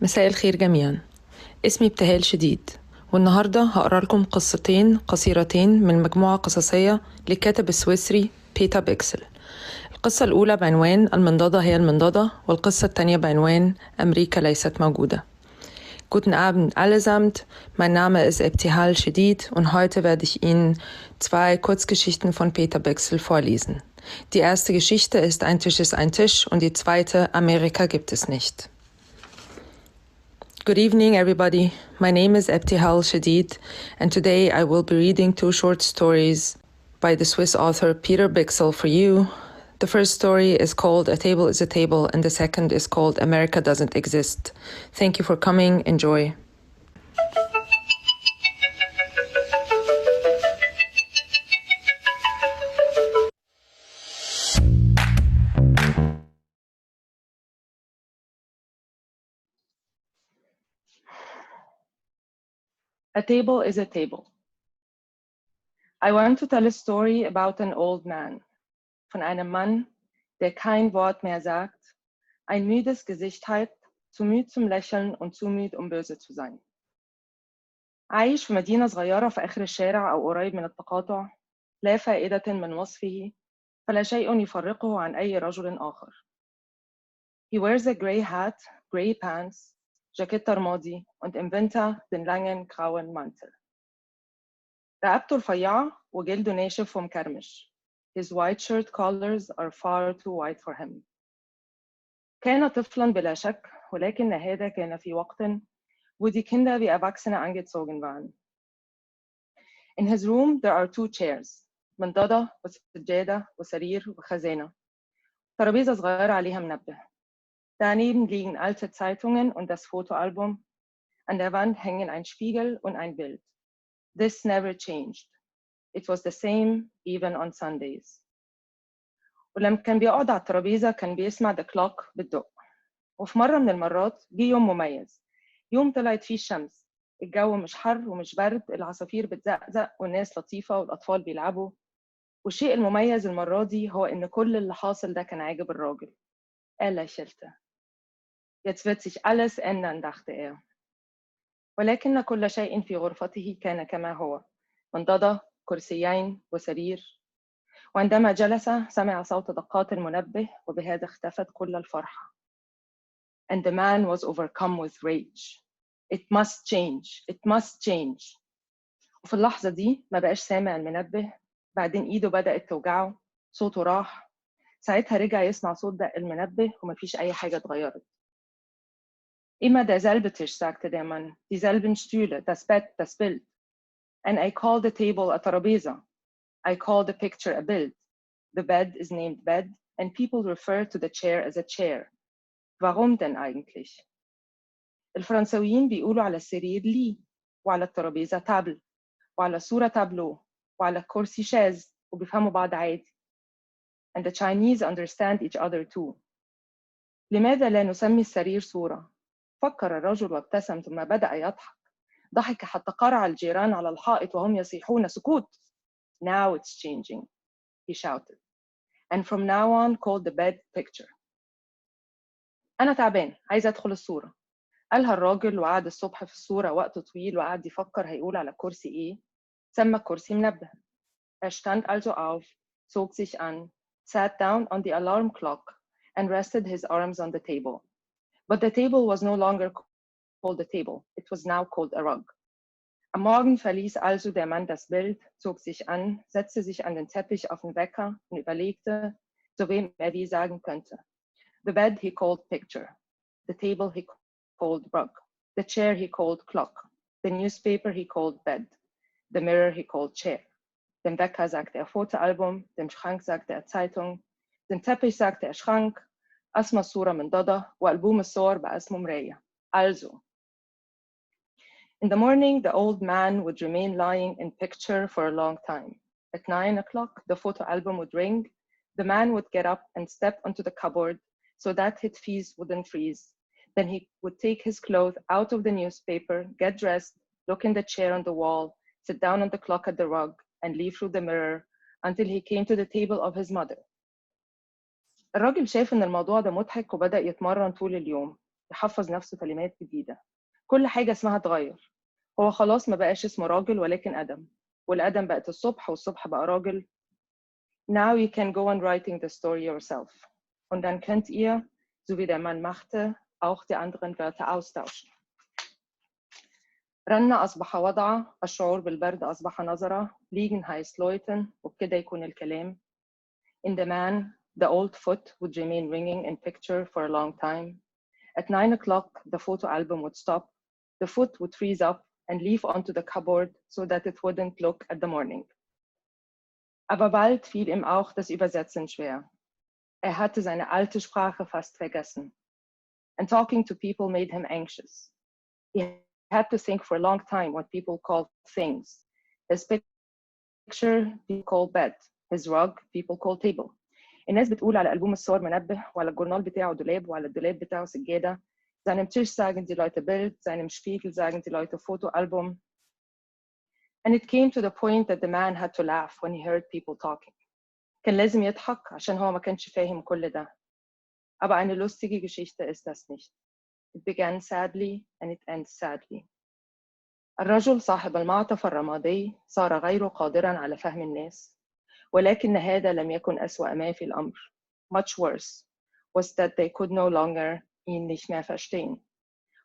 مساء الخير جميعا. اسمي ابتهال شديد، والنهاردة هقرأ لكم قصتين قصيرتين من مجموعة قصصية للكاتب السويسري بيتر بيكسل. القصة الأولى بعنوان المنضدة هي المنضدة، والقصة الثانية بعنوان أمريكا ليست موجودة. Guten Abend allesamt, mein Name ist Ebtihal Shedid und heute werde ich Ihnen 2 Kurzgeschichten von Peter Bichsel vorlesen. Die erste Geschichte ist Ein Tisch ist ein Tisch und die zweite Amerika gibt es nicht. Good evening, everybody. My name is Ebtihal Shedid, and today I will be reading 2 short stories by the Swiss author Peter Bichsel for you. The first story is called A Table is a Table, and the second is called America Doesn't Exist. Thank you for coming. Enjoy. A table is a table. I want to tell a story about an old man. Von einem Mann, der kein Wort mehr sagt, ein müdes Gesicht hat, zu müd zum Lächeln und zu müd, böse zu sein. عايش في مدينة صغيرة في آخر الشارع أو قريب من التقاطع، لا فائدة من وصفه، فلا شيء يفرقه عن أي رجل آخر. He wears a gray hat, gray pants, جاكيت رمادي und im Winter den langen grauen Mantel. رقبته رفيعة وجلده ناشف ومكرمش. His white shirt collars are far too white for him. كان طفلاً بلا شك، ولكن هذا كان في وقت wo die Kinder wie Erwachsene angezogen waren. In his room there are 2 chairs, منضدة وسجادة وسرير وخزانة. ترابيزة صغيرة عليها منبه. Daneben liegen alte Zeitungen und das Fotoalbum. An der Wand hängen ein Spiegel und ein Bild. This never changed. It was the same even on Sundays. ولما كان بيقعد على الترابيزة كان بيسمع the clock بتدق. وفي مرة من المرات جه يوم مميز، يوم طلعت فيه الشمس، الجو مش حر ومش برد، العصافير بتزقزق والناس لطيفة والأطفال بيلعبوا. والشيء المميز المرة دي هو إن كل اللي حاصل ده كان عاجب الراجل. lächelte. Jetzt wird sich alles ändern, dachte er. ولكن كل شيء في غرفته كان كما هو، منضدة، كرسيين وسرير. وعندما جلس سمع صوت دقات المنبه، وبهذا اختفت كل الفرحة. And the man was overcome with rage. It must change. It must change. وفي اللحظة دي ما بقاش سامع المنبه، بعدين إيده بدأت توجعه، صوته راح. ساعتها رجع يسمع صوت دق المنبه ومفيش أي حاجة اتغيرت. Immer derselbe Tisch, sagte der Mann, dieselben Stühle, das Bett, das Bild. And I call the table a ترابيزة. I call the picture a bild. The bed is named bed, and people refer to the chair as a chair. Warum denn eigentlich? الفرنساويين بيقولوا على السرير لي، وعلى الترابيزة تابل، وعلى الصورة تابلو، وعلى الكرسي شاز، وبيفهموا بعض عادي. And the Chinese understand each other too. لماذا لا نسمي السرير صورة؟ فكر الرجل وابتسم ثم بدأ يضحك. ضحك حتى قرع الجيران على الحائط وهم يصيحون سكوت. Now it's changing, he shouted. And from now on called the bed picture. أنا تعبان، عايز أدخل الصورة. قالها الراجل وقعد الصبح في الصورة وقت طويل وقعد يفكر هيقول على كرسي إيه. سمى الكرسي منبه. stand also auf, zog sich an, sat down on the alarm clock and rested his arms on the table. But the table was no longer called a table. It was now called a rug. Am Morgen verließ also der Mann das Bild, zog sich an, setzte sich an den Teppich auf den Wecker und überlegte, zu wem wie sagen könnte. The bed he called picture. The table he called rug. The chair he called clock. The newspaper he called bed. The mirror he called chair. Dem Wecker sagte Fotoalbum, dem Schrank sagte Zeitung, dem Teppich sagte Schrank, اسمه الصورة منضدة وألبوم الصور بقى اسمه مراية. Also. In the morning, the old man would remain lying in picture for a long time. At 9 o'clock, the photo album would ring. The man would get up and step onto the cupboard so that his feet wouldn't freeze. Then he would take his clothes out of the newspaper, get dressed, look in the chair on the wall, sit down on the clock at the rug, and leave through the mirror until he came to the table of his mother. الراجل شاف إن الموضوع ده مضحك وبدأ يتمرن طول اليوم. يحفظ نفسه كلمات جديدة. كل حاجة اسمها تغير. هو خلاص ما بقاش اسمه راجل ولكن آدم، والآدم بقت الصبح والصبح بقى راجل. Now you can go on writing the story yourself. Und dann könnt ihr, so wie der Mann machte, auch die anderen Wörter austauschen. رن أصبح وضعة، الشعور بالبرد أصبح نظرة، liegen heißt läuten، وبكده يكون الكلام. In the man, the old foot would remain ringing in picture for a long time. At 9 o'clock, the photo album would stop. The foot would freeze up and leave onto the cupboard so that it wouldn't look at the morning. Aber bald fiel ihm auch das Übersetzen schwer. Hatte seine alte Sprache fast vergessen. And talking to people made him anxious. He had to think for a long time what people called things. His picture, people call bed. His rug, people call table. الناس بتقول على ألبوم الصور منبه، وعلى الجورنال بتاعه دولاب، وعلى الدولاب بتاعه سجادة. Seinem Tisch sagen die Leute Bild, seinem Spiegel sagen die Leute Fotoalbum. And it came to the point that the man had to laugh when he heard people talking. كان لازم يضحك عشان هو ما كانش فاهم كل ده. Aber eine lustige Geschichte ist das nicht. It began sadly and it ends sadly. الرجل صاحب المعطف الرمادي صار غير قادرا على فهم الناس، ولكن هذا لم يكن أسوأ ما في الأمر. Much worse was that they could no longer ihn nicht mehr verstehen.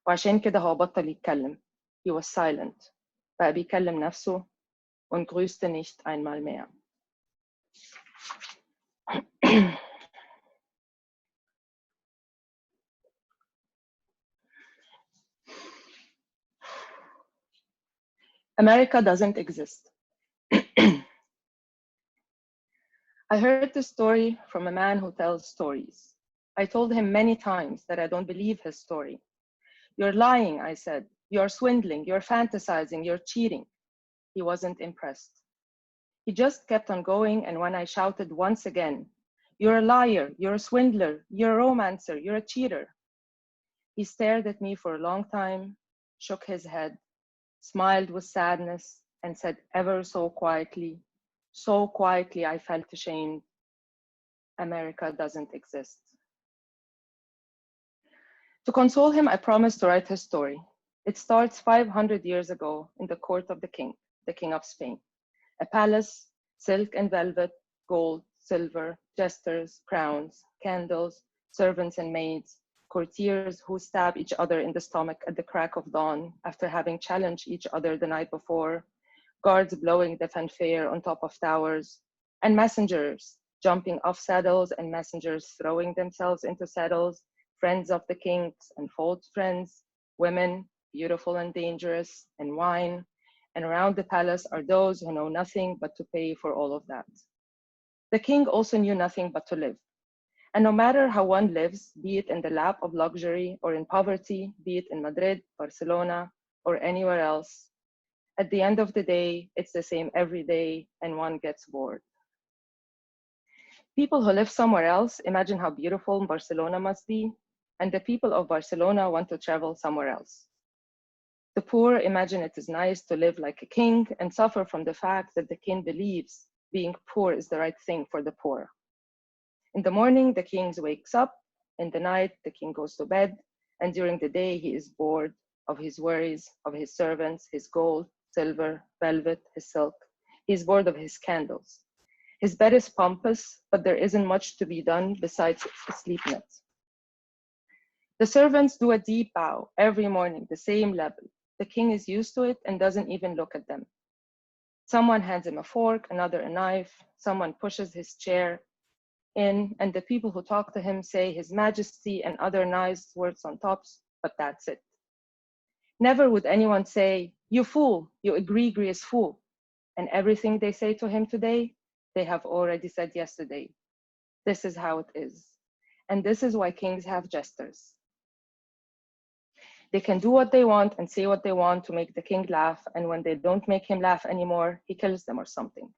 وعشان كده هو بطل يتكلم. He was silent. بقى بيكلم نفسه und grüßte nicht einmal mehr. America doesn't exist. I heard this story from a man who tells stories. I told him many times that I don't believe his story. You're lying, I said. You're swindling, you're fantasizing, you're cheating. He wasn't impressed. He just kept on going, and when I shouted once again, you're a liar, you're a swindler, you're a romancer, you're a cheater, he stared at me for a long time, shook his head, smiled with sadness, and said ever so quietly I felt ashamed, America doesn't exist. To console him, I promised to write his story. It starts 500 years ago in the court of the king of Spain. A palace, silk and velvet, gold, silver, jesters, crowns, candles, servants and maids, courtiers who stab each other in the stomach at the crack of dawn after having challenged each other the night before, guards blowing the fanfare on top of towers, and messengers jumping off saddles and messengers throwing themselves into saddles, friends of the kings and false friends, women, beautiful and dangerous, and wine. And around the palace are those who know nothing but to pay for all of that. The king also knew nothing but to live. And no matter how one lives, be it in the lap of luxury or in poverty, be it in Madrid, Barcelona, or anywhere else, at the end of the day, it's the same every day and one gets bored. People who live somewhere else imagine how beautiful Barcelona must be, and the people of Barcelona want to travel somewhere else. The poor imagine it is nice to live like a king and suffer from the fact that the king believes being poor is the right thing for the poor. In the morning, the king wakes up. In the night, the king goes to bed. And during the day, he is bored of his worries, of his servants, his gold, silver, velvet, his silk. He is bored of his candles. His bed is pompous, but there isn't much to be done besides sleep nets. The servants do a deep bow every morning, the same level. The king is used to it and doesn't even look at them. Someone hands him a fork, another a knife, someone pushes his chair in, and the people who talk to him say His Majesty and other nice words on tops, but that's it. Never would anyone say, you fool, you egregious fool. And everything they say to him today, they have already said yesterday. This is how it is. And this is why kings have jesters. They can do what they want and say what they want to make the king laugh, and when they don't make him laugh anymore, he kills them or something.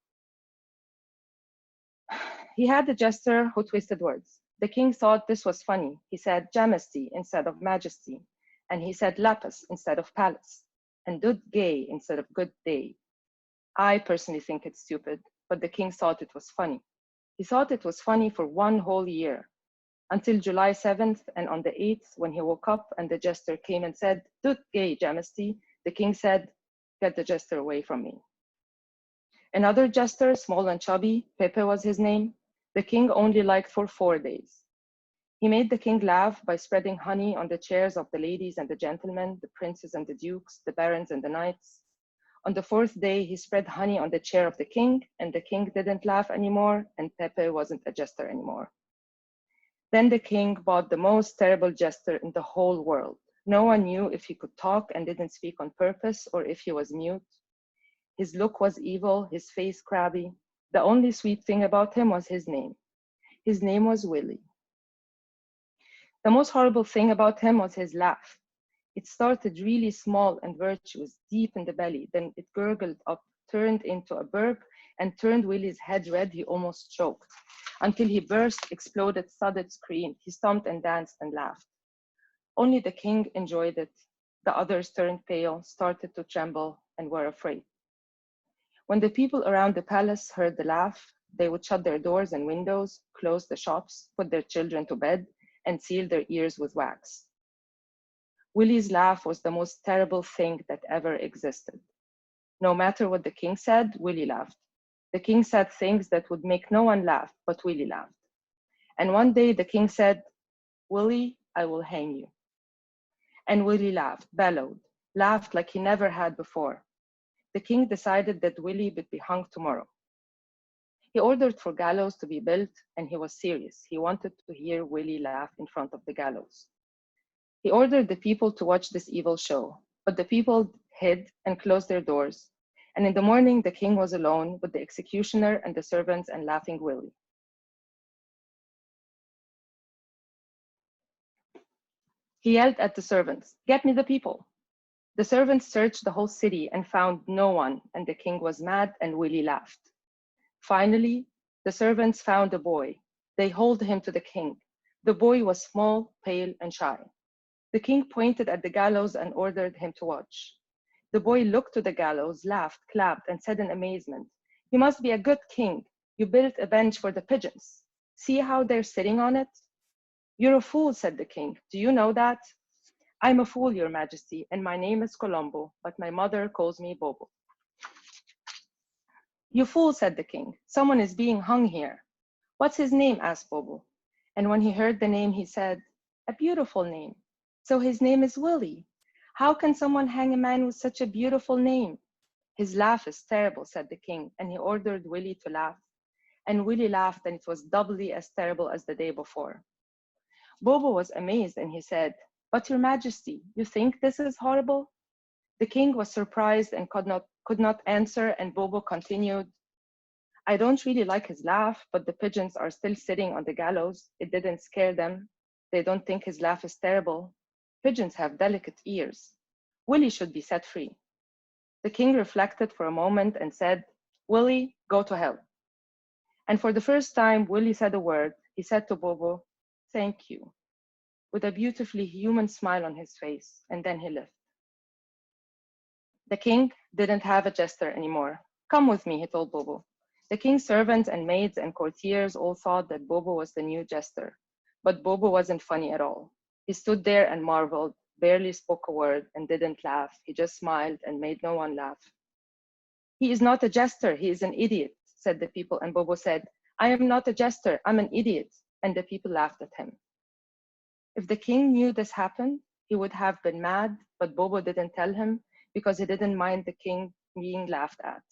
He had a jester who twisted words. The king thought this was funny. He said Majesty instead of majesty, and he said lapis instead of palace, and good gay instead of good day. I personally think it's stupid, but the king thought it was funny. He thought it was funny for one whole year. until July 7th, and on the 8th, when he woke up and the jester came and said, "Tut gay, Majesty," the king said, "Get the jester away from me." Another jester, small and chubby, Pepe was his name, the king only liked for 4 days. He made the king laugh by spreading honey on the chairs of the ladies and the gentlemen, the princes and the dukes, the barons and the knights. On the 4th day, he spread honey on the chair of the king, and the king didn't laugh anymore, and Pepe wasn't a jester anymore. Then the king bought the most terrible jester in the whole world. No one knew if he could talk and didn't speak on purpose, or if he was mute. His look was evil, his face crabby. The only sweet thing about him was his name. His name was Willie. The most horrible thing about him was his laugh. It started really small and virtuous, deep in the belly, then it gurgled up, turned into a burp, and turned Willie's head red. He almost choked, until he burst, exploded, thudded, screamed. He stomped and danced and laughed. Only the king enjoyed it. The others turned pale, started to tremble, and were afraid. When the people around the palace heard the laugh, they would shut their doors and windows, close the shops, put their children to bed, and seal their ears with wax. Willie's laugh was the most terrible thing that ever existed. No matter what the king said, Willie laughed. The king said things that would make no one laugh, but Willie laughed. And one day the king said, "Willie, I will hang you." And Willie laughed, bellowed, laughed like he never had before. The king decided that Willie would be hung tomorrow. He ordered for gallows to be built, and he was serious. He wanted to hear Willie laugh in front of the gallows. He ordered the people to watch this evil show, but the people hid and closed their doors. And in the morning, the king was alone with the executioner and the servants and laughing Willie. He yelled at the servants, "Get me the people." The servants searched the whole city and found no one, and the king was mad and Willie laughed. Finally, the servants found a boy. They hauled him to the king. The boy was small, pale, and shy. The king pointed at the gallows and ordered him to watch. The boy looked to the gallows, laughed, clapped, and said in amazement, "You must be a good king. You built a bench for the pigeons. See how they're sitting on it?" "You're a fool," said the king. "Do you know that?" "I'm a fool, Your Majesty, and my name is Colombo, but my mother calls me Bobo." "You fool," said the king. "Someone is being hung here." "What's his name?" asked Bobo. And when he heard the name, he said, "A beautiful name. So his name is Willie. How can someone hang a man with such a beautiful name?" "His laugh is terrible," said the king, and he ordered Willie to laugh. And Willie laughed, and it was doubly as terrible as the day before. Bobo was amazed, and he said, "But Your Majesty, you think this is horrible?" The king was surprised and could not answer, and Bobo continued, "I don't really like his laugh, but the pigeons are still sitting on the gallows. It didn't scare them. They don't think his laugh is terrible. Pigeons have delicate ears. Willie should be set free." The king reflected for a moment and said, "Willie, go to hell." And for the first time, Willie said a word. He said to Bobo, "Thank you," with a beautifully human smile on his face, and then he left. The king didn't have a jester anymore. "Come with me," he told Bobo. The king's servants and maids and courtiers all thought that Bobo was the new jester, but Bobo wasn't funny at all. He stood there and marveled, barely spoke a word, and didn't laugh. He just smiled and made no one laugh. "He is not a jester, he is an idiot," said the people, and Bobo said, "I am not a jester, I'm an idiot," and the people laughed at him. If the king knew this happened, he would have been mad, but Bobo didn't tell him because he didn't mind the king being laughed at.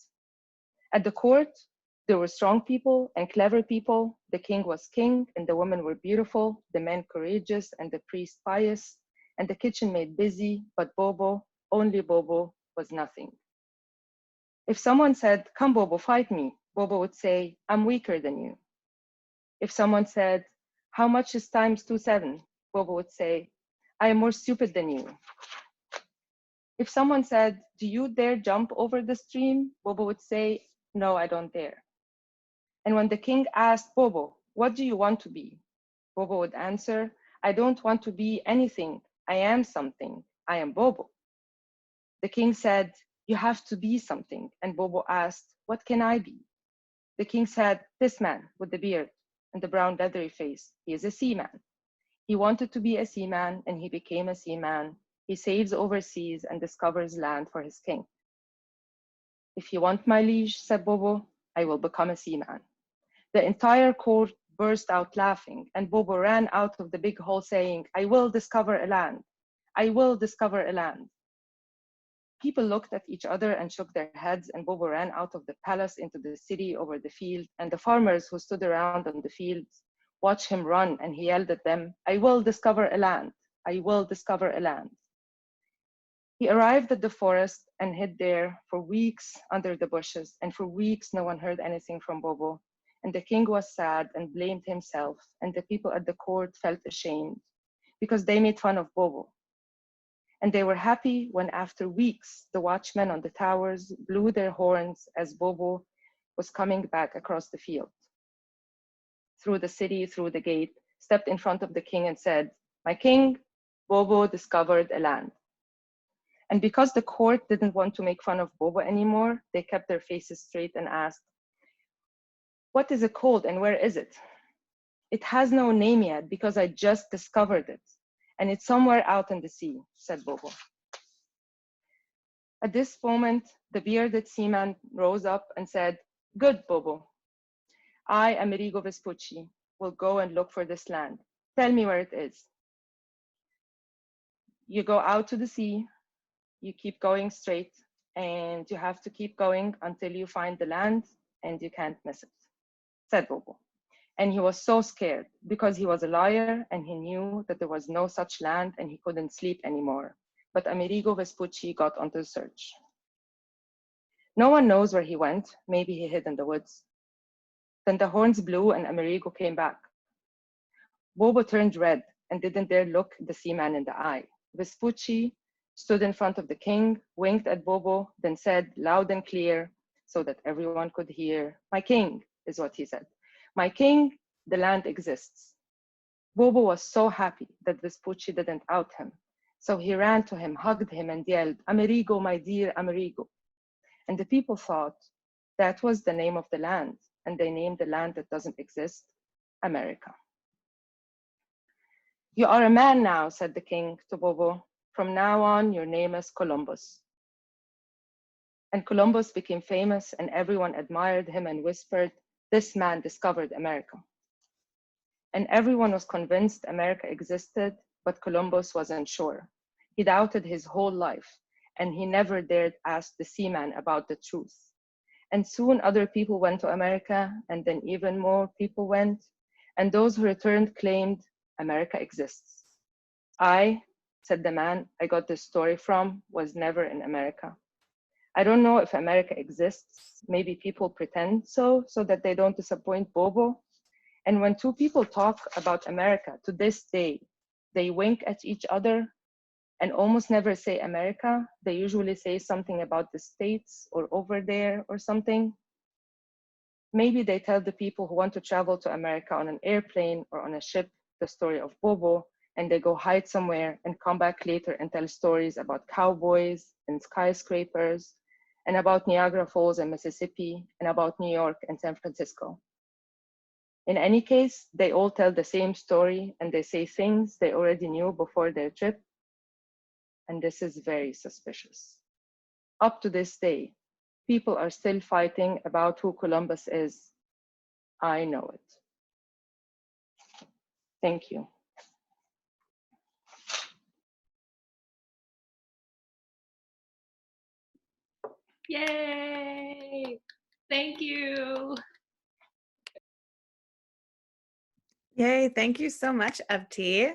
At the court, there were strong people and clever people. The king was king, and the women were beautiful, the men courageous, and the priest pious, and the kitchen maid busy, but Bobo, only Bobo, was nothing. If someone said, "Come, Bobo, fight me," Bobo would say, "I'm weaker than you." If someone said, "How much is times 27?" Bobo would say, "I am more stupid than you." If someone said, "Do you dare jump over the stream?" Bobo would say, "No, I don't dare." And when the king asked Bobo, "What do you want to be?" Bobo would answer, "I don't want to be anything. I am something. I am Bobo." The king said, "You have to be something." And Bobo asked, "What can I be?" The king said, "This man with the beard." and the brown leathery face. He is a seaman. He wanted to be a seaman, and he became a seaman. He sails overseas and discovers land for his king. If you want my liege, said Bobo, I will become a seaman. The entire court burst out laughing, and Bobo ran out of the big hall saying, I will discover a land. I will discover a land. People looked at each other and shook their heads, and Bobo ran out of the palace into the city over the field, and the farmers who stood around on the fields watched him run, and he yelled at them, I will discover a land. I will discover a land. He arrived at the forest and hid there for weeks under the bushes, and for weeks no one heard anything from Bobo. And the king was sad and blamed himself, and the people at the court felt ashamed because they made fun of Bobo. And they were happy when, after weeks, the watchmen on the towers blew their horns as Bobo was coming back across the field, through the city, through the gate, stepped in front of the king and said, My king, Bobo discovered a land. And because the court didn't want to make fun of Bobo anymore, they kept their faces straight and asked, What is it called and where is it? It has no name yet because I just discovered it. And it's somewhere out in the sea, said Bobo. At this moment, the bearded seaman rose up and said, Good, Bobo. I, Amerigo Vespucci, will go and look for this land. Tell me where it is. You go out to the sea, you keep going straight, and you have to keep going until you find the land, and you can't miss it, said Bobo. And he was so scared because he was a liar and he knew that there was no such land and he couldn't sleep anymore. But Amerigo Vespucci got onto the search. No one knows where he went. Maybe he hid in the woods. Then the horns blew and Amerigo came back. Bobo turned red and didn't dare look the seaman in the eye. Vespucci stood in front of the king, winked at Bobo, then said loud and clear so that everyone could hear, My king, is what he said. My king, the land exists. Bobo was so happy that Vespucci didn't out him. So he ran to him, hugged him, and yelled, Amerigo, my dear Amerigo. And the people thought that was the name of the land, and they named the land that doesn't exist, America. You are a man now, said the king to Bobo. From now on, your name is Columbus. And Columbus became famous, and everyone admired him and whispered, This man discovered America. And everyone was convinced America existed, but Columbus wasn't sure. He doubted his whole life, and he never dared ask the seaman about the truth. And soon other people went to America, and then even more people went, and those who returned claimed America exists. I, said the man I got this story from, was never in America. I don't know if America exists. Maybe people pretend so that they don't disappoint Bobo. And when two people talk about America to this day, they wink at each other and almost never say America. They usually say something about the States or over there or something. Maybe they tell the people who want to travel to America on an airplane or on a ship the story of Bobo, and they go hide somewhere and come back later and tell stories about cowboys and skyscrapers, and about Niagara Falls and Mississippi, and about New York and San Francisco. In any case, they all tell the same story and they say things they already knew before their trip, and this is very suspicious. Up to this day, people are still fighting about who Columbus is. I know it. Thank you. Yay! Thank you. Yay, thank you so much, Ebti.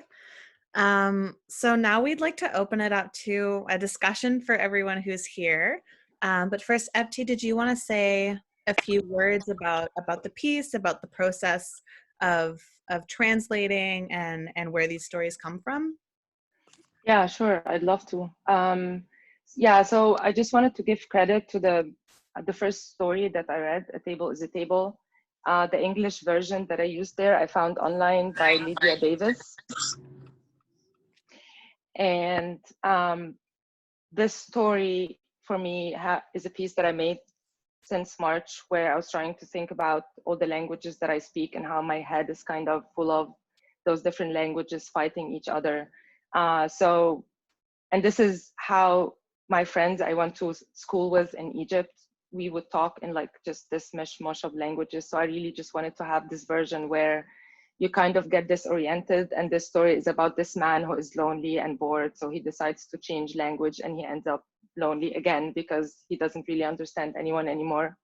So now we'd like to open it up to a discussion for everyone who's here. But first, Ebti, did you want to say a few words about the piece, about the process of translating and where these stories come from? Yeah, sure, I'd love to. Yeah, so I just wanted to give credit to the first story that I read, A Table is a Table. The English version that I used there, I found online by Lydia Davis. And this story for me is a piece that I made since March, where I was trying to think about all the languages that I speak and how my head is kind of full of those different languages fighting each other. And this is how my friends I went to school with in Egypt, we would talk in like just this mishmash of languages. So I really just wanted to have this version where you kind of get disoriented, and this story is about this man who is lonely and bored. So he decides to change language and he ends up lonely again because he doesn't really understand anyone anymore.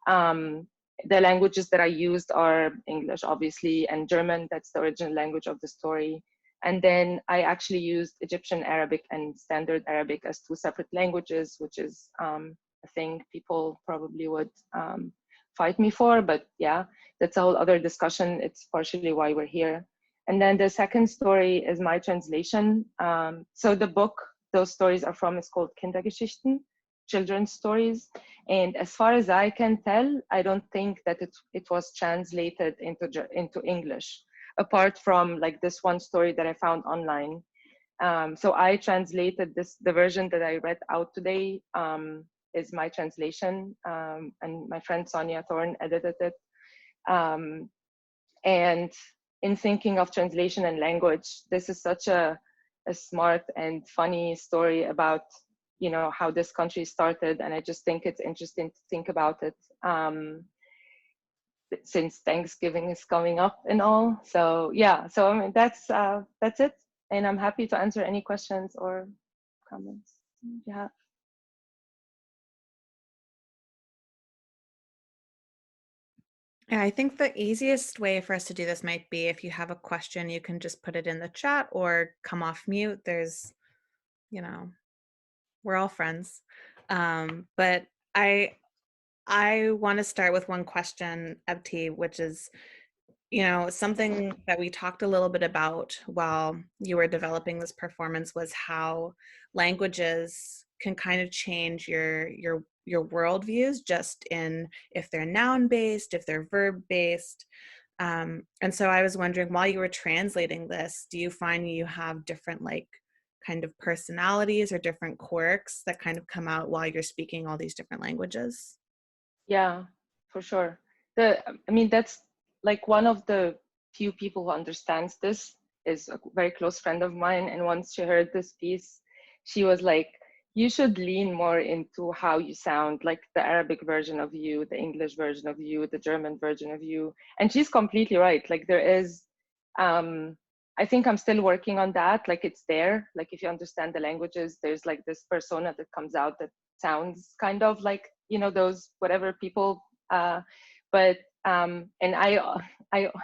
The languages that I used are English, obviously, and German. That's the original language of the story. And then I actually used Egyptian Arabic and Standard Arabic as two separate languages, which is a thing people probably would fight me for. But yeah, that's a whole other discussion. It's partially why we're here. And then the second story is my translation. So the book those stories are from is called Kindergeschichten, children's stories. And as far as I can tell, I don't think that it was translated into English, apart from like this one story that I found online. So I translated the version that I read out today is my translation, and my friend Sonia Thorne edited it. And in thinking of translation and language, this is such a smart and funny story about, you know, how this country started. And I just think it's interesting to think about it since Thanksgiving is coming up and all. So yeah, so I mean, that's it. And I'm happy to answer any questions or comments you have. Yeah, I think the easiest way for us to do this might be if you have a question, you can just put it in the chat or come off mute. There's, you know, we're all friends. But I want to start with one question, Ebti, which is, you know, something that we talked a little bit about while you were developing this performance was how languages can kind of change your worldviews, just in if they're noun based, if they're verb based. And so I was wondering, while you were translating this, do you find you have different like kind of personalities or different quirks that kind of come out while you're speaking all these different languages? Yeah, for sure. I mean, that's like one of the few people who understands this is a very close friend of mine. And once she heard this piece, she was like, you should lean more into how you sound, like the Arabic version of you, the English version of you, the German version of you. And she's completely right. Like there is, I think I'm still working on that. Like it's there. Like if you understand the languages, there's like this persona that comes out that sounds kind of like, you know, those whatever people, and I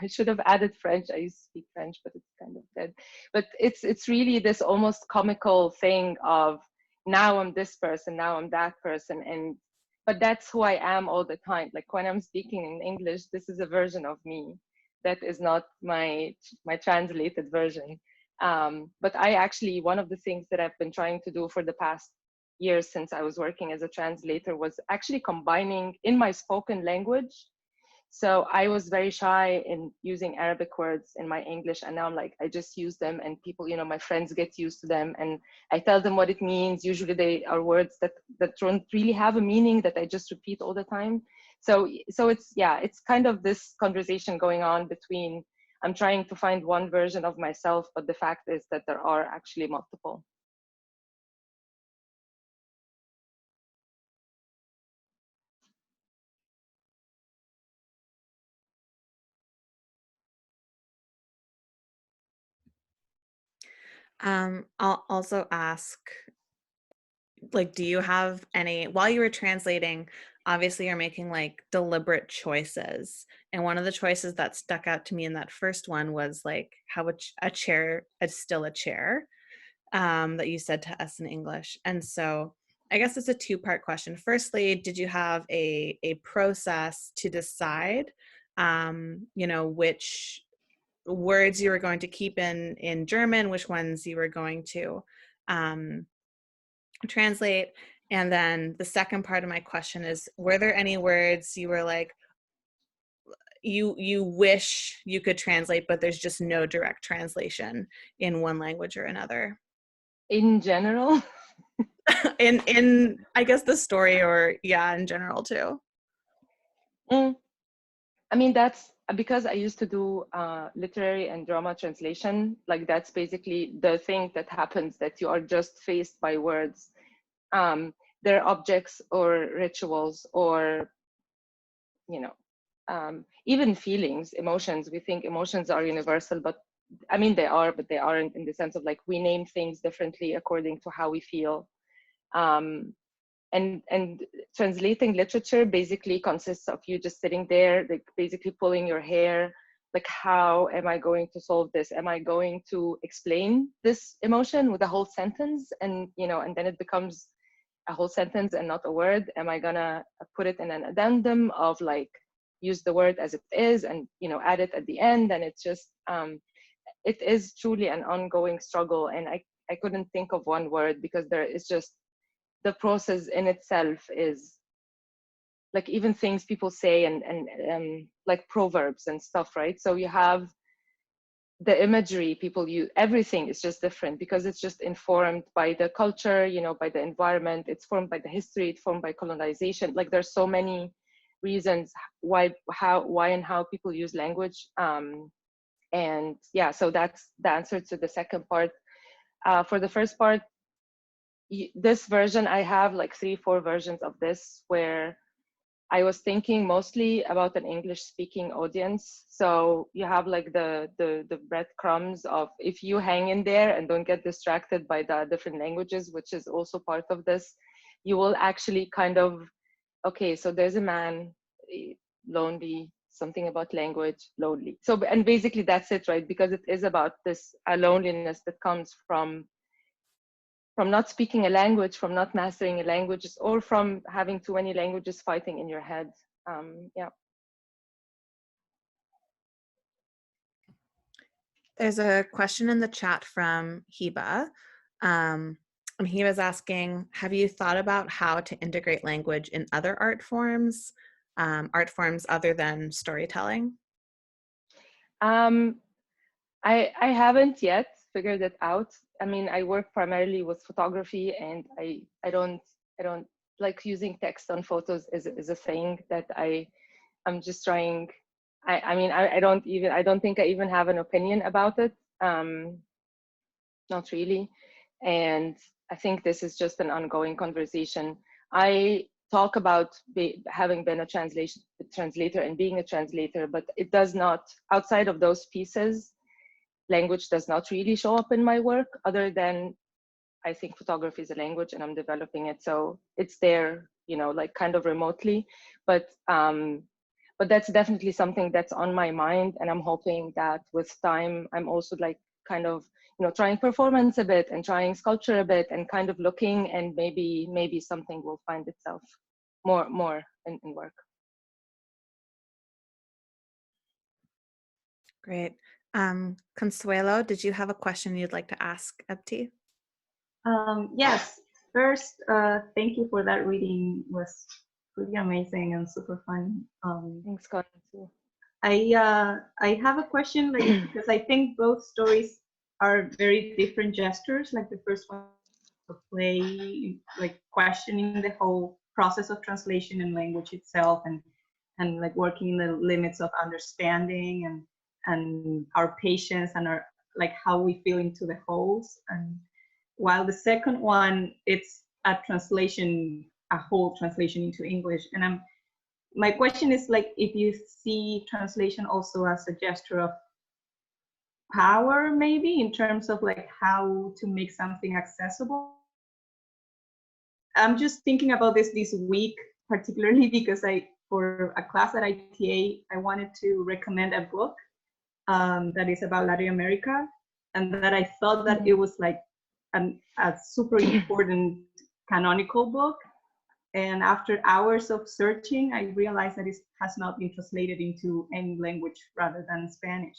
should have added French. I used to speak French, but it's kind of dead. But it's really this almost comical thing of now I'm this person, now I'm that person, but that's who I am all the time. Like when I'm speaking in English, this is a version of me that is not my translated version. But I actually, one of the things that I've been trying to do for the past years since I was working as a translator was actually combining in my spoken language. So I was very shy in using Arabic words in my English, and now I'm like, I just use them, and people, you know, my friends get used to them, and I tell them what it means. Usually they are words that don't really have a meaning, that I just repeat all the time. So it's, yeah, it's kind of this conversation going on between, I'm trying to find one version of myself, but the fact is that there are actually multiple. I'll also ask, like, do you have any, while you were translating, obviously you're making like deliberate choices. And one of the choices that stuck out to me in that first one was like how a chair is still a chair, that you said to us in English. And so I guess it's a two-part question. Firstly, did you have a process to decide, you know, which words you were going to keep in German, which ones you were going to translate? And then the second part of my question is, were there any words you were like, you wish you could translate, but there's just no direct translation in one language or another? In general? in I guess the story, or yeah, in general too. Mm. I mean, that's because I used to do literary and drama translation. Like that's basically the thing that happens, that you are just faced by words. They're objects or rituals or, you know, even feelings, emotions. We think emotions are universal, but I mean, they are, but they aren't, in the sense of like we name things differently according to how we feel. Um, and translating literature basically consists of you just sitting there, like basically pulling your hair, like how am I going to solve this? Am I going to explain this emotion with a whole sentence, and and then it becomes a whole sentence and not a word? Am I gonna put it in an addendum of like use the word as it is and add it at the end? And it's just it is truly an ongoing struggle, and I couldn't think of one word, because there is just the process in itself is like even things people say and like proverbs and stuff, right? So you have the imagery people use, everything is just different because it's just informed by the culture, by the environment, it's formed by the history, it's formed by colonization. Like there's so many reasons why and how people use language. And yeah, so that's the answer to the second part. For the first part, this version, I have like 3-4 versions of this where I was thinking mostly about an English speaking audience. So you have like the breadcrumbs of, if you hang in there and don't get distracted by the different languages, which is also part of this, you will actually kind of, okay, so there's a man, lonely, something about language, lonely. So, and basically that's it, right? Because it is about this loneliness that comes from not speaking a language, from not mastering a language, or from having too many languages fighting in your head. Yeah. There's a question in the chat from Hiba. And he was asking, have you thought about how to integrate language in other art forms other than storytelling? I haven't yet figured it out. I mean, I work primarily with photography, and I don't like using text on photos is a thing that I'm just trying. I don't think I even have an opinion about it. Not really. And I think this is just an ongoing conversation. I talk about having been a translator and being a translator, but it does not, outside of those pieces, language does not really show up in my work, other than I think photography is a language and I'm developing it. So it's there, like kind of remotely, but that's definitely something that's on my mind. And I'm hoping that with time, I'm also like kind of, trying performance a bit and trying sculpture a bit and kind of looking, and maybe something will find itself more in work. Great. Consuelo, did you have a question you'd like to ask Ebti? Yes. First, thank you for that reading. It was pretty amazing and super fun. Thanks, Colin. I have a question, like, because I think both stories are very different gestures. Like the first one, the play, like questioning the whole process of translation and language itself, and like working in the limits of understanding and our patience and our like how we feel into the wholes. And while the second one, it's a translation, a whole translation into English. And my question is, like, if you see translation also as a gesture of power, maybe in terms of like how to make something accessible. I'm just thinking about this week, particularly because for a class at ITA, I wanted to recommend a book that is about Latin America, and that I thought that it was like a super important canonical book. And after hours of searching, I realized that it has not been translated into any language rather than Spanish.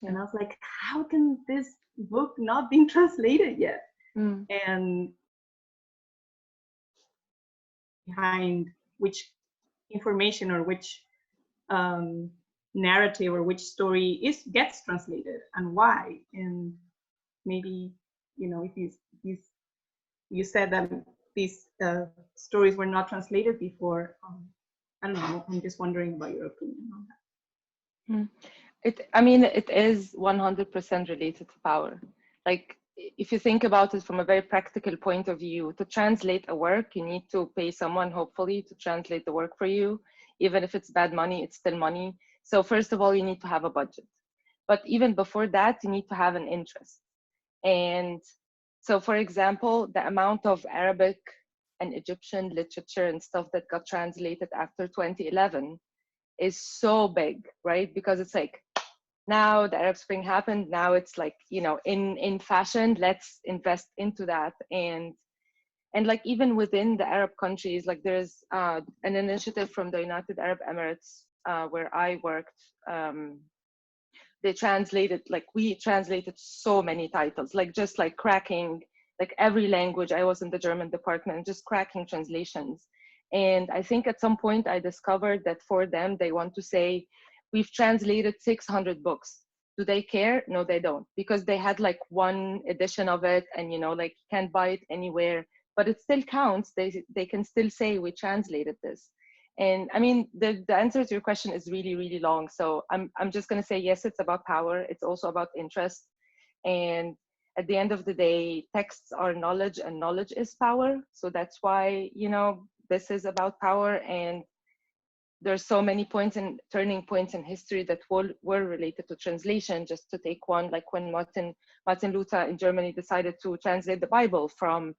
Yeah. And I was like, how can this book not be translated yet? And behind which information or which narrative or which story gets translated and why. And maybe, if you said that these stories were not translated before, I don't know. I'm just wondering about your opinion on that. I mean, it is 100% related to power. Like, if you think about it from a very practical point of view, to translate a work, you need to pay someone, hopefully, to translate the work for you. Even if it's bad money, it's still money. So first of all, you need to have a budget. But even before that, you need to have an interest. And so, for example, the amount of Arabic and Egyptian literature and stuff that got translated after 2011 is so big, right? Because it's like, now the Arab Spring happened, now it's like, you know, in fashion, let's invest into that. And like, even within the Arab countries, like there's an initiative from the United Arab Emirates where I worked. They translated, like, we translated so many titles, like just like cracking, like every language. I was in the German department, just cracking translations. And I think at some point I discovered that for them, they want to say, we've translated 600 books. Do they care? No, they don't, because they had like one edition of it, and, you know, like, you can't buy it anywhere, but it still counts. They can still say, we translated this. And I mean, the answer to your question is really, really long. So I'm just going to say, yes, it's about power. It's also about interest. And at the end of the day, texts are knowledge, and knowledge is power. So that's why, you know, this is about power. And there's so many points and turning points in history that were related to translation. Just to take one, like when Martin Luther in Germany decided to translate the Bible from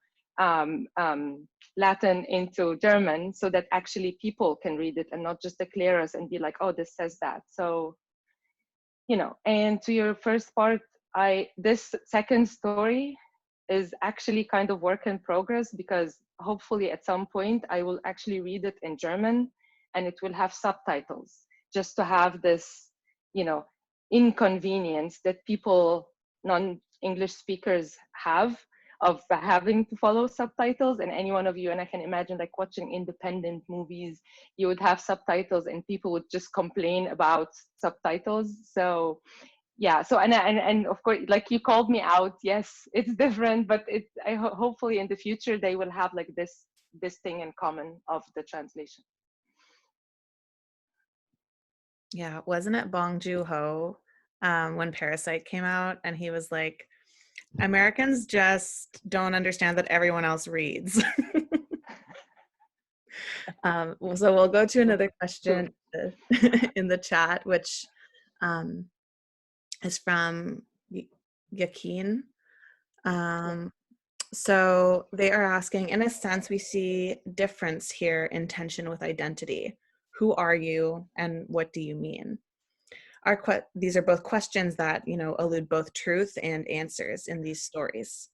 Latin into German, so that actually people can read it and not just the clerks and be like, oh, this says that. So, you know, and to your first part, this second story is actually kind of work in progress, because hopefully at some point I will actually read it in German, and it will have subtitles, just to have this, you know, inconvenience that people, non-English speakers, have of having to follow subtitles. And any one of you, and I can imagine, like, watching independent movies, you would have subtitles and people would just complain about subtitles. So yeah, so and of course, like, you called me out, yes, it's different, but hopefully in the future they will have like this thing in common of the translation. Yeah, wasn't it Bong Joon-ho when Parasite came out, and he was like, Americans just don't understand that everyone else reads. So we'll go to another question in the chat, which is from Yakin. So they are asking, in a sense, we see difference here in tension with identity. Who are you, and what do you mean? These are both questions that, you know, elude both truth and answers in these stories.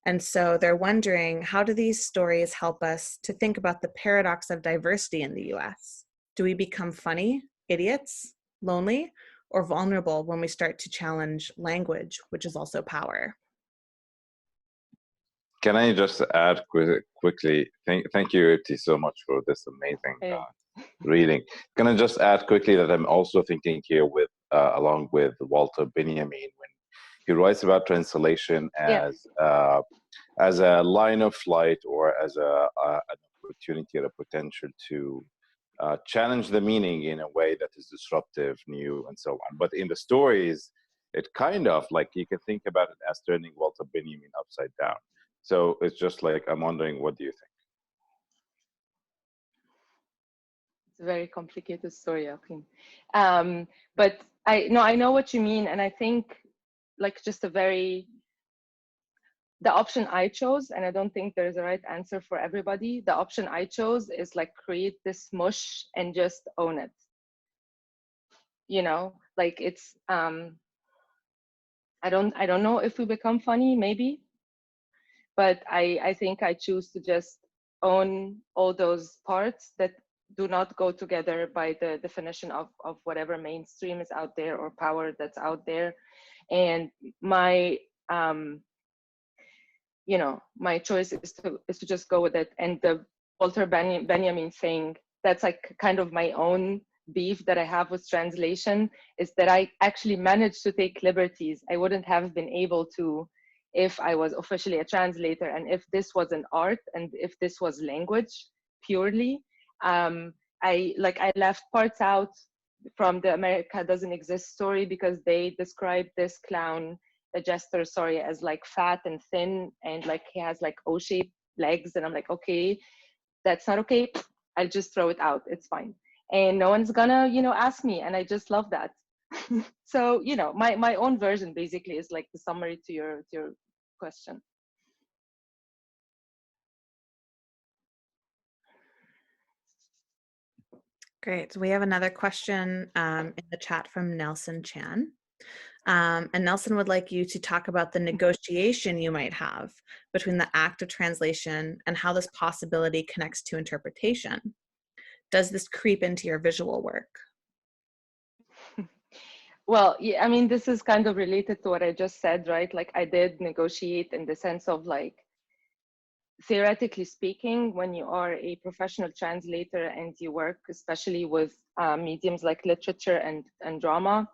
And so they're wondering, how do these stories help us to think about the paradox of diversity in the US? Do we become funny, idiots, lonely, or vulnerable when we start to challenge language, which is also power? Can I just add quickly? Thank you, Ebti, so much for this amazing reading. Can I just add quickly that I'm also thinking here with, along with Walter Benjamin, when he writes about translation as a line of flight, or as an opportunity or a potential to challenge the meaning in a way that is disruptive, new, and so on. But in the stories, it kind of like, you can think about it as turning Walter Benjamin upside down. So it's just like, I'm wondering, what do you think? It's a very complicated story, Akin. But I know what you mean. And I think, like, just the option I chose, and I don't think there's a right answer for everybody. The option I chose is like, create this mush and just own it. You know, like, it's, I don't know if we become funny, maybe. But I think I choose to just own all those parts that do not go together by the definition of whatever mainstream is out there or power that's out there. And my, you know, my choice is to just go with it. And the Walter Benjamin thing, that's like kind of my own beef that I have with translation, is that I actually managed to take liberties I wouldn't have been able to if I was officially a translator, and if this was an art, and if this was language purely. I left parts out from the America Doesn't Exist story because they described this clown, the jester, sorry, as like fat and thin, and like he has like O-shaped legs, and I'm like, okay, that's not okay. I'll just throw it out. It's fine, and no one's gonna, you know, ask me, and I just love that. So, you know, my own version basically is like the summary to your question. Great. So we have another question in the chat from Nelson Chan. And Nelson would like you to talk about the negotiation you might have between the act of translation and how this possibility connects to interpretation. Does this creep into your visual work? Well, yeah, I mean, this is kind of related to what I just said, right? Like I did negotiate in the sense of like, theoretically speaking, when you are a professional translator and you work especially with mediums like literature and drama,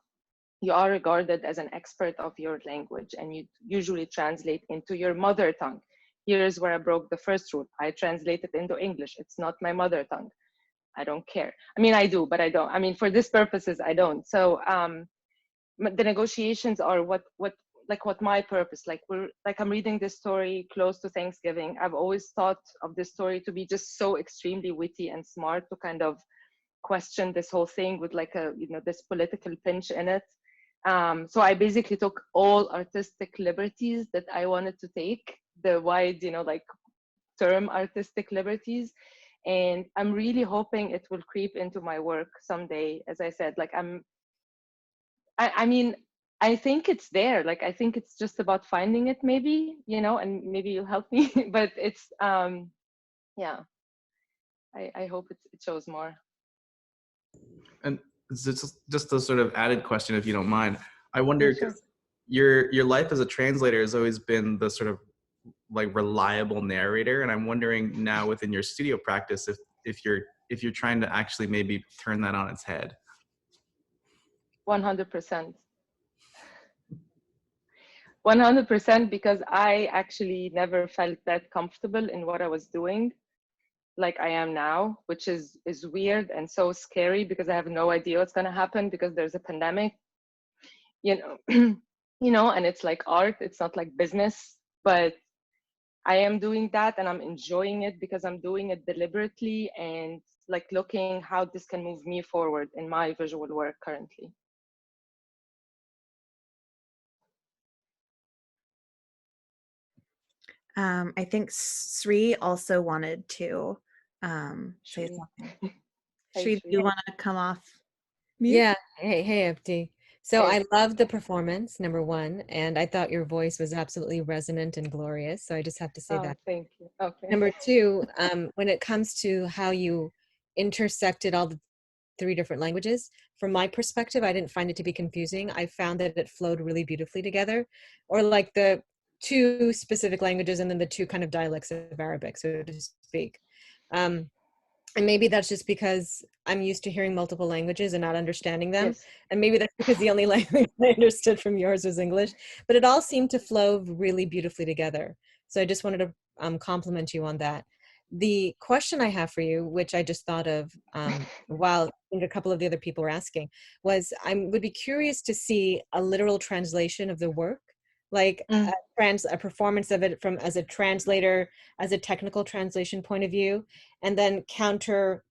you are regarded as an expert of your language, and you usually translate into your mother tongue. Here's where I broke the first rule. I translated into English. It's not my mother tongue. I don't care. I mean, I do, but I don't. I mean, for this purposes, I don't. So the negotiations are what my purpose, like I'm reading this story close to Thanksgiving. I've always thought of this story to be just so extremely witty and smart to kind of question this whole thing with like a, you know, this political pinch in it. So I basically took all artistic liberties that I wanted to take, the wide, you know, like term artistic liberties. And I'm really hoping it will creep into my work someday. As I said, like I mean, I think it's there. Like, I think it's just about finding it, maybe, you know, and maybe you'll help me, but it's, yeah, I hope it shows more. And just a sort of added question, if you don't mind. I wonder, Yeah, sure. your life as a translator has always been the sort of like reliable narrator, and I'm wondering now within your studio practice if you're trying to actually maybe turn that on its head. 100%. 100%, because I actually never felt that comfortable in what I was doing like I am now, which is weird and so scary because I have no idea what's going to happen because there's a pandemic, you know. You know, and it's like art, it's not like business, but I am doing that and I'm enjoying it because I'm doing it deliberately and like looking how this can move me forward in my visual work currently. I think Sri also wanted to say something. Sri, do you want to come off mute? Yeah. Hey, Ebti. So I love the performance, number one, and I thought your voice was absolutely resonant and glorious. So I just have to say that. Thank you. Okay. Number two, when it comes to how you intersected all the 3 different languages, from my perspective, I didn't find it to be confusing. I found that it flowed really beautifully together, or like the 2 specific languages and then the 2 kind of dialects of Arabic, so to speak. And maybe that's just because I'm used to hearing multiple languages and not understanding them. Yes. And maybe that's because the only language I understood from yours was English, but it all seemed to flow really beautifully together. So I just wanted to compliment you on that. The question I have for you, which I just thought of while I think a couple of the other people were asking, was I would be curious to see a literal translation of the work, like a performance of it from as a translator, as a technical translation point of view, and then counter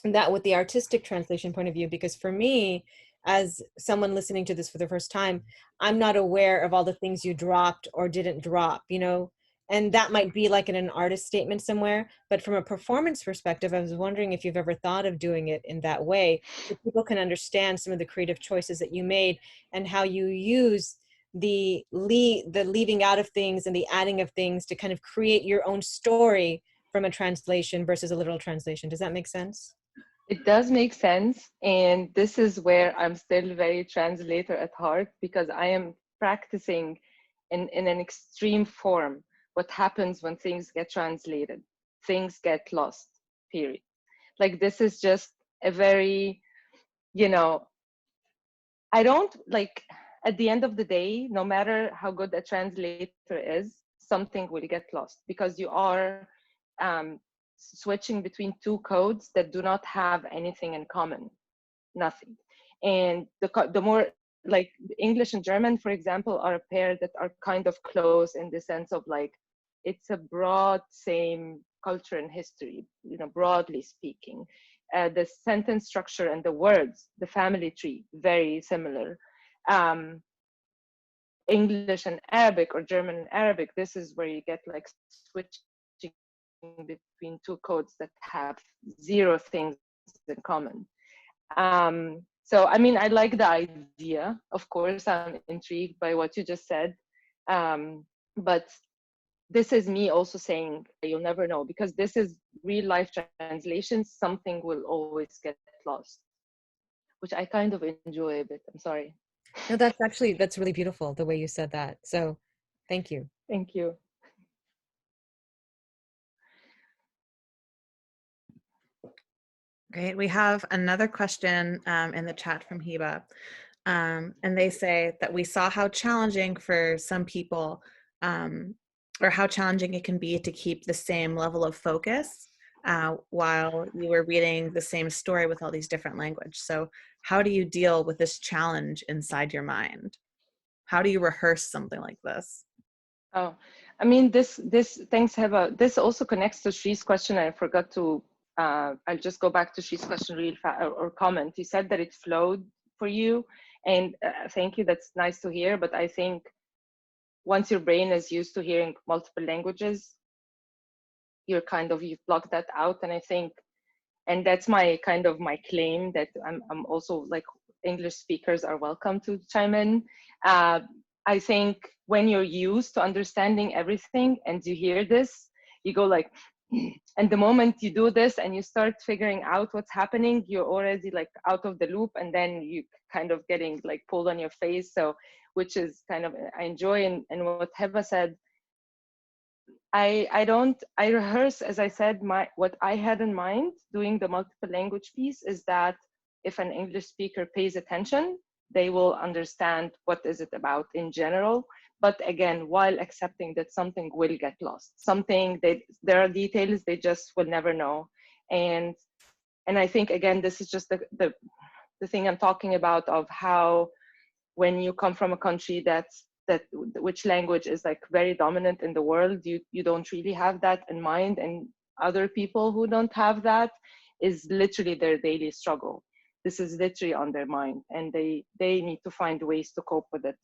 that with the artistic translation point of view. Because for me, as someone listening to this for the first time, I'm not aware of all the things you dropped or didn't drop, you know, and that might be like in an artist statement somewhere. But from a performance perspective, I was wondering if you've ever thought of doing it in that way, so people can understand some of the creative choices that you made and how you use the leaving out of things and the adding of things to kind of create your own story from a translation versus a literal translation. Does that make sense? It does make sense. And this is where I'm still very translator at heart, because I am practicing in an extreme form what happens when things get translated. Things get lost, period. Like, this is just a very, you know, I don't like, at the end of the day, no matter how good a translator is, something will get lost because you are switching between two codes that do not have anything in common, nothing. And the more, like English and German, for example, are a pair that are kind of close in the sense of like, it's a broad same culture and history, you know, broadly speaking. The sentence structure and the words, the family tree, very similar. English and Arabic, or German and Arabic, this is where you get like switching between two codes that have zero things in common. So, I mean, I like the idea. Of course, I'm intrigued by what you just said. But this is me also saying, you'll never know, because this is real life translations. Something will always get lost, which I kind of enjoy a bit. I'm sorry. No, that's really beautiful the way you said that. So thank you. Thank you. Great. We have another question in the chat from Hiba. And they say that we saw how challenging for some people, or how challenging it can be to keep the same level of focus while you were reading the same story with all these different language. So how do you deal with this challenge inside your mind? How do you rehearse something like this? Oh, I mean, thanks, Heba. This also connects to Shree's question. I forgot to, I'll just go back to Shree's question real fast, or comment. You said that it flowed for you, and thank you, that's nice to hear. But I think once your brain is used to hearing multiple languages, you've blocked that out. And I think, and that's my claim, that I'm also like, English speakers are welcome to chime in. I think when you're used to understanding everything and you hear this, you go like, and the moment you do this and you start figuring out what's happening, you're already like out of the loop, and then you kind of getting like pulled on your face. So, which is kind of, I enjoy. And what Heba said, I rehearse, as I said, what I had in mind doing the multiple language piece is that if an English speaker pays attention, they will understand what is it about in general. But again, while accepting that something will get lost, there are details they just will never know. And I think, again, this is just the thing I'm talking about, of how when you come from a country which language is like very dominant in the world, you don't really have that in mind, and other people who don't have that is literally their daily struggle. This is literally on their mind, and they need to find ways to cope with it.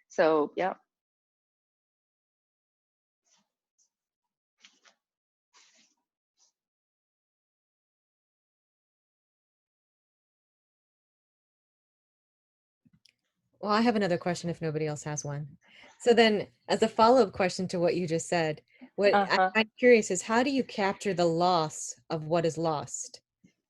So yeah. Well, I have another question if nobody else has one. So then, as a follow-up question to what you just said, what I'm curious is, how do you capture the loss of what is lost?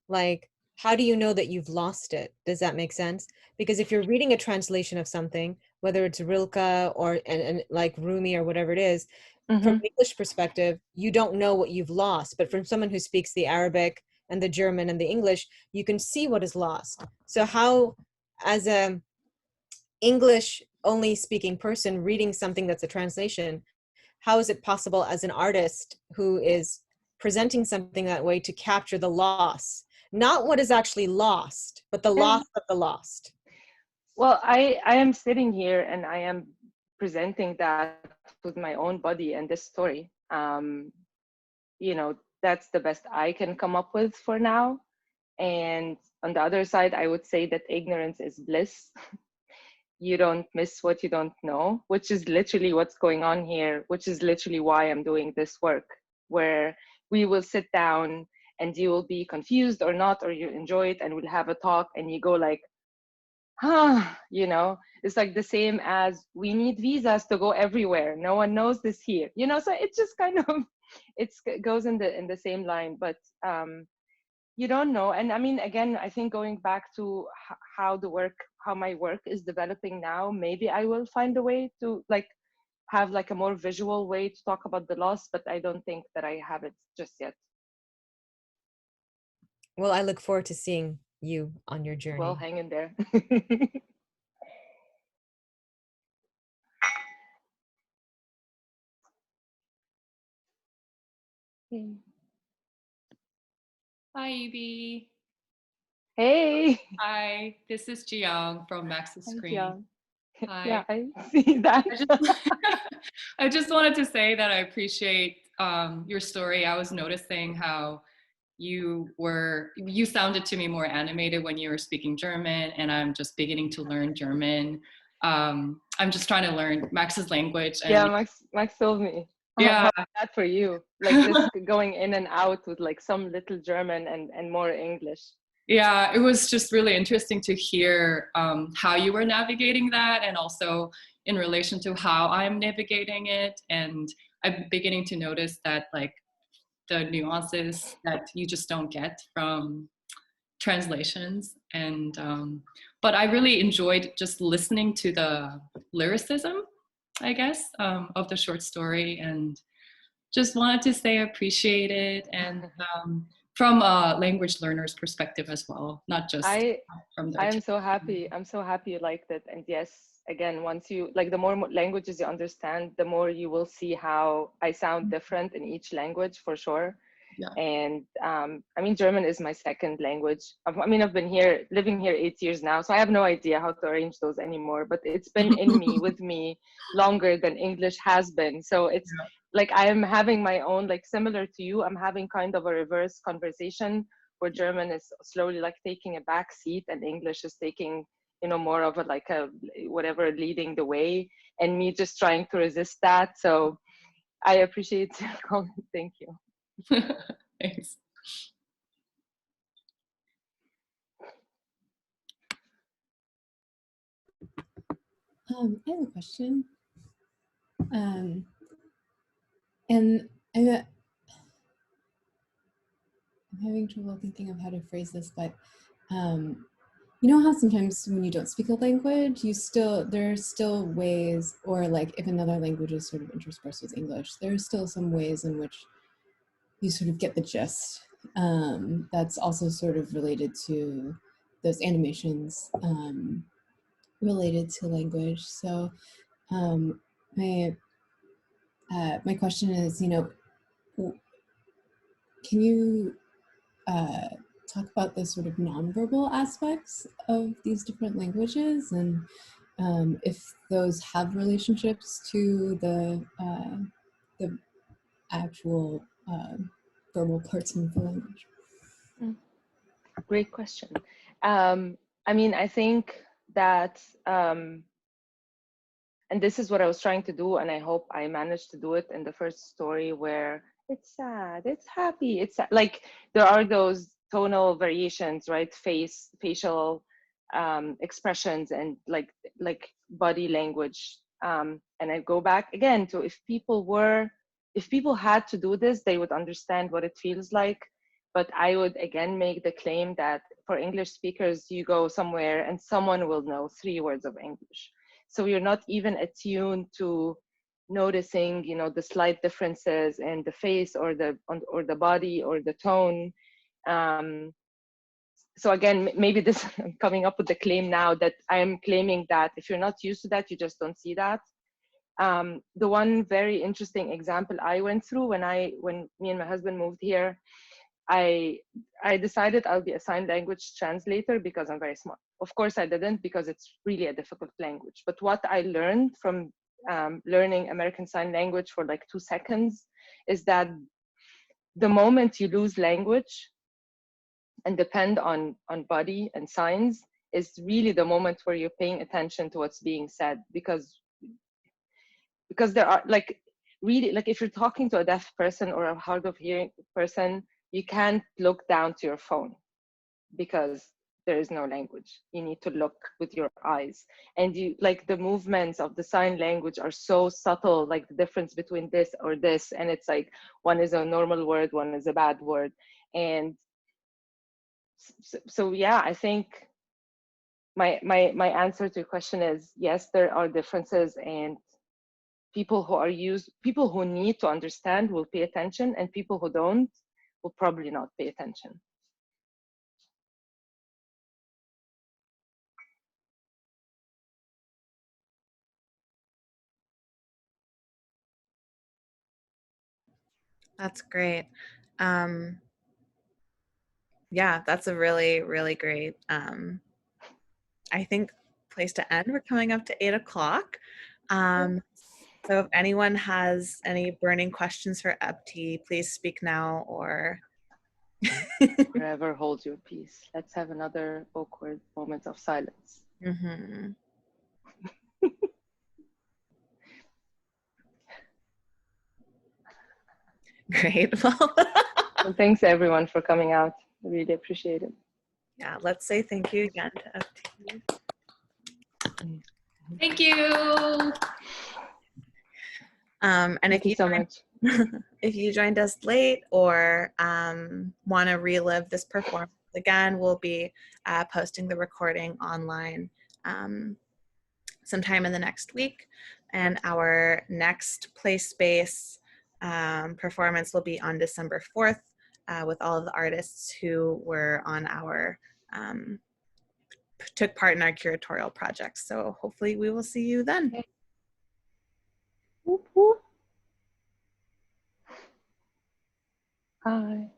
Like, how do you know that you've lost it? Does that make sense? Because if you're reading a translation of something, whether it's Rilke or and like Rumi or whatever it is, from an English perspective, you don't know what you've lost. But from someone who speaks the Arabic and the German and the English, you can see what is lost. So how, as a English only speaking person reading something that's a translation, how is it possible as an artist who is presenting something that way to capture the loss? Not what is actually lost, but the loss of the lost. Well, I am sitting here and I am presenting that with my own body and this story. You know, that's the best I can come up with for now. And on the other side, I would say that ignorance is bliss. You don't miss what you don't know, which is literally what's going on here, which is literally why I'm doing this work, where we will sit down and you will be confused or not, or you enjoy it, and we'll have a talk, and you go like, you know, it's like the same as we need visas to go everywhere. No one knows this here, you know, so it's just kind of, it goes in the same line, but you don't know. And I mean, again, I think going back to how my work is developing now, maybe I will find a way to like have like a more visual way to talk about the loss, but I don't think that I have it just yet. Well, I look forward to seeing you on your journey. Well, hang in there. Okay. Hi, Evie. Hey. Hi, this is Jiyoung from Max's Hi, Screen. Jiyoung. Hi. Yeah, I see that. I just, I just wanted to say that I appreciate your story. I was noticing how you sounded to me more animated when you were speaking German, and I'm just beginning to learn German. I'm just trying to learn Max's language, Yeah, and Max told me. yeah, How is that for you? Like just going in and out with like some little German and more English. yeah, it was just really interesting to hear how you were navigating that, and also in relation to how I'm navigating it. And I'm beginning to notice that like the nuances that you just don't get from translations. And but I really enjoyed just listening to the lyricism, I guess, of the short story, and just wanted to say appreciate it, and from a language learner's perspective as well, not just from the I am so happy. I'm so happy you liked it. And yes, again, once you like, the more languages you understand, the more you will see how I sound different in each language for sure. Yeah. And I mean, German is my second language. I mean, I've been living here 8 years now, so I have no idea how to arrange those anymore, but it's been in me, with me longer than English has been. So it's like I am having my own, like similar to you, I'm having kind of a reverse conversation where German is slowly like taking a back seat and English is taking, you know, more of a like a whatever, leading the way, and me just trying to resist that. So I appreciate your comment. Thank you. Thanks. I have a question. And I'm having trouble thinking of how to phrase this, but you know how sometimes when you don't speak a language, there are still ways, or like if another language is sort of interspersed with English, there are still some ways in which you sort of get the gist. That's also sort of related to those animations related to language. So my question is, you know, can you talk about the sort of nonverbal aspects of these different languages, and if those have relationships to the actual verbal parts of the language? Great question. I mean, I think that, and this is what I was trying to do, and I hope I managed to do it in the first story, where it's sad, it's happy, it's sad. Like there are those tonal variations, right? Facial expressions, and like body language. And I go back again to, if people had to do this, they would understand what it feels like. But I would again make the claim that for English speakers, you go somewhere and someone will know 3 words of English. So you're not even attuned to noticing, you know, the slight differences in the face or the body or the tone. So again, maybe this, I'm coming up with the claim now that I am claiming that if you're not used to that, you just don't see that. The one very interesting example I went through when me and my husband moved here, I decided I'll be a sign language translator because I'm very smart. Of course I didn't, because it's really a difficult language. But what I learned from learning American Sign Language for like 2 seconds is that the moment you lose language and depend on body and signs is really the moment where you're paying attention to what's being said, because there are like, really, like if you're talking to a deaf person or a hard of hearing person, you can't look down to your phone because there is no language. You need to look with your eyes, and you like the movements of the sign language are so subtle, like the difference between this or this, and it's like one is a normal word, one is a bad word. And so yeah, I think my answer to your question is yes, there are differences, and people who need to understand will pay attention, and people who don't will probably not pay attention. That's great. Yeah, that's a really, really great, I think, place to end. We're coming up to 8 o'clock. So if anyone has any burning questions for Ebti, please speak now or... Forever hold your peace. Let's have another awkward moment of silence. Mm-hmm. Great. Well, Well, thanks everyone for coming out. I really appreciate it. yeah, let's say thank you again to Ebti. Thank you. And Thank you so much. if you joined us late or want to relive this performance again, we'll be posting the recording online sometime in the next week. And our next PLAySPACE performance will be on December 4th with all of the artists who were on our, took part in our curatorial projects. So hopefully we will see you then. Okay. Whoop, whoop. Bye.